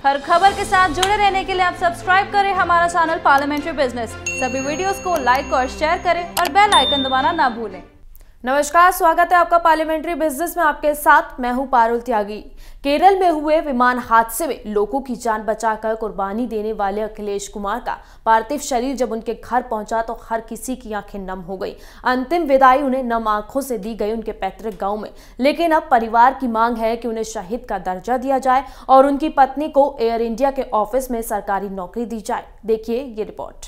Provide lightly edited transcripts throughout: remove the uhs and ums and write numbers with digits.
हर खबर के साथ जुड़े रहने के लिए आप सब्सक्राइब करें हमारा चैनल पार्लियामेंट्री बिजनेस। सभी वीडियोस को लाइक और शेयर करें और बेल आइकन दबाना ना भूलें। नमस्कार, स्वागत है आपका पार्लियामेंट्री बिजनेस में। आपके साथ मैं हूं पारुल त्यागी। केरल में हुए विमान हादसे में लोगों की जान बचाकर कुर्बानी देने वाले अखिलेश कुमार का पार्थिव शरीर जब उनके घर पहुंचा तो हर किसी की आंखें नम हो गई। अंतिम विदाई उन्हें नम आंखों से दी गई उनके पैतृक गांव में। लेकिन अब परिवार की मांग है कि उन्हें शहीद का दर्जा दिया जाए और उनकी पत्नी को एयर इंडिया के ऑफिस में सरकारी नौकरी दी जाए। देखिए ये रिपोर्ट।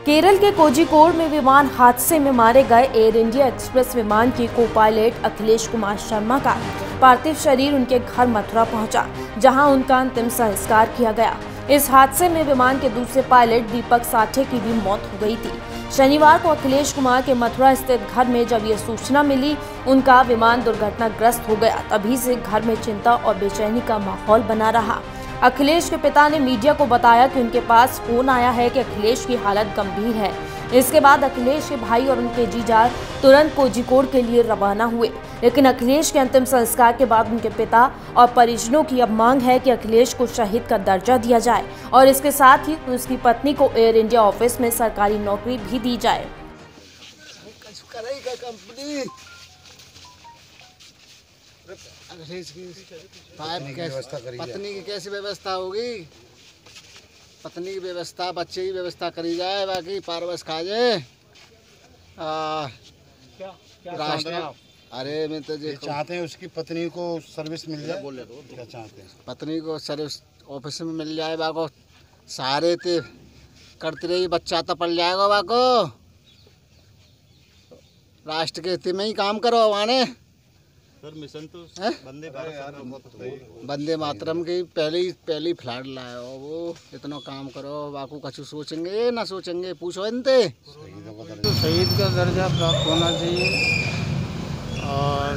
केरल के कोझिकोड में विमान हादसे में मारे गए एयर इंडिया एक्सप्रेस विमान के को पायलट अखिलेश कुमार शर्मा का पार्थिव शरीर उनके घर मथुरा पहुंचा, जहां उनका अंतिम संस्कार किया गया। इस हादसे में विमान के दूसरे पायलट दीपक साठे की भी मौत हो गई थी। शनिवार को अखिलेश कुमार के मथुरा स्थित घर में जब ये सूचना मिली उनका विमान दुर्घटनाग्रस्त हो गया, तभी से घर में चिंता और बेचैनी का माहौल बना रहा। अखिलेश के पिता ने मीडिया को बताया कि उनके पास फोन आया है कि अखिलेश की हालत गंभीर है। इसके बाद अखिलेश के भाई और उनके जीजा तुरंत कोझिकोड के लिए रवाना हुए। लेकिन अखिलेश के अंतिम संस्कार के बाद उनके पिता और परिजनों की अब मांग है कि अखिलेश को शहीद का दर्जा दिया जाए और इसके साथ ही उसकी पत्नी को एयर इंडिया ऑफिस में सरकारी नौकरी भी दी जाए। पत्नी की कैसी व्यवस्था होगी? पत्नी की व्यवस्था, बच्चे की व्यवस्था करी जाए, बाकी पारवस खा जाए। अरे मैं तो चाहते हैं उसकी पत्नी को सर्विस मिल जाए। बोले तो क्या चाहते हैं? पत्नी को सर्विस ऑफिस में मिल जाए, बाको सारे ते करते रही, बच्चा तो पड़ जाएगा बाको। राष्ट्र के हित में ही काम करो वाने। सर मिशन तो वंदे मातरम की पहली फ्लाइट लाए हो, वो इतना काम करो, बाकू कछु सोचेंगे ना सोचेंगे, पूछो इनते। तो शहीद का दर्जा प्राप्त होना चाहिए और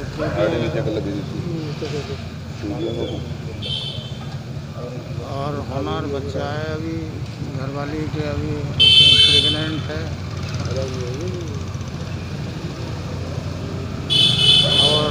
और होनार बच्चा है, अभी घरवाली के अभी प्रेग्नेंट है और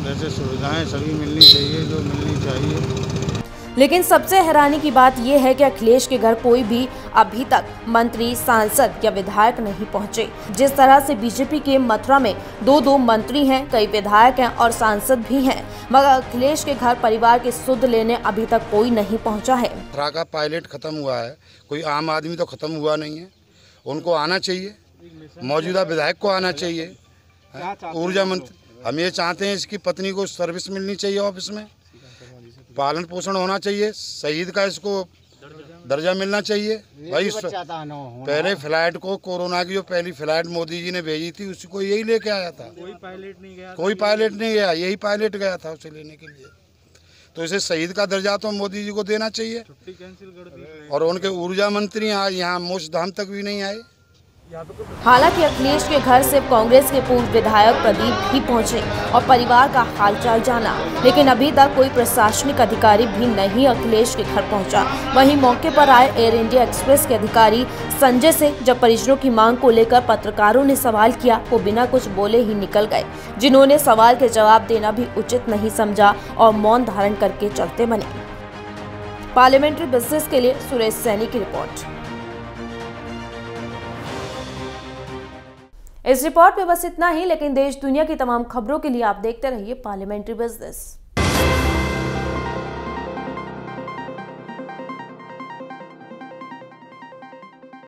जैसे सुविधाएं सभी मिलनी चाहिए जो मिलनी चाहिए। लेकिन सबसे हैरानी की बात यह है कि अखिलेश के घर कोई भी अभी तक मंत्री, सांसद या विधायक नहीं पहुंचे। जिस तरह से बीजेपी के मथुरा में दो मंत्री हैं, कई विधायक हैं और सांसद भी हैं, मगर अखिलेश के घर परिवार के सुध लेने अभी तक कोई नहीं पहुंचा है। मथुरा का पायलट खत्म हुआ है, कोई आम आदमी तो खत्म हुआ नहीं है। उनको आना चाहिए, मौजूदा विधायक को आना चाहिए, ऊर्जा मंत्री। हम ये चाहते हैं इसकी पत्नी को सर्विस मिलनी चाहिए ऑफिस में, पालन पोषण होना चाहिए, शहीद का इसको दर्जा मिलना चाहिए। भाई पहले फ्लाइट को, कोरोना की जो पहली फ्लाइट मोदी जी ने भेजी थी, उसी को यही लेके आया था। कोई पायलट नहीं गया, यही पायलट गया था उसे लेने के लिए। तो इसे शहीद का दर्जा तो मोदी जी को देना चाहिए। और उनके ऊर्जा मंत्री आज यहाँ मोक्षधाम तक भी नहीं आए। हालांकि अखिलेश के घर सिर्फ कांग्रेस के पूर्व विधायक प्रदीप भी पहुंचे और परिवार का हालचाल जाना, लेकिन अभी तक कोई प्रशासनिक अधिकारी भी नहीं अखिलेश के घर पहुंचा। वहीं मौके पर आए एयर इंडिया एक्सप्रेस के अधिकारी संजय से जब परिजनों की मांग को लेकर पत्रकारों ने सवाल किया, वो बिना कुछ बोले ही निकल गए, जिन्होंने सवाल के जवाब देना भी उचित नहीं समझा और मौन धारण करके चलते बने। पार्लियामेंट्री बिजनेस के लिए सुरेश सैनी की रिपोर्ट। इस रिपोर्ट में बस इतना ही, लेकिन देश दुनिया की तमाम खबरों के लिए आप देखते रहिए पार्लियामेंट्री बिजनेस।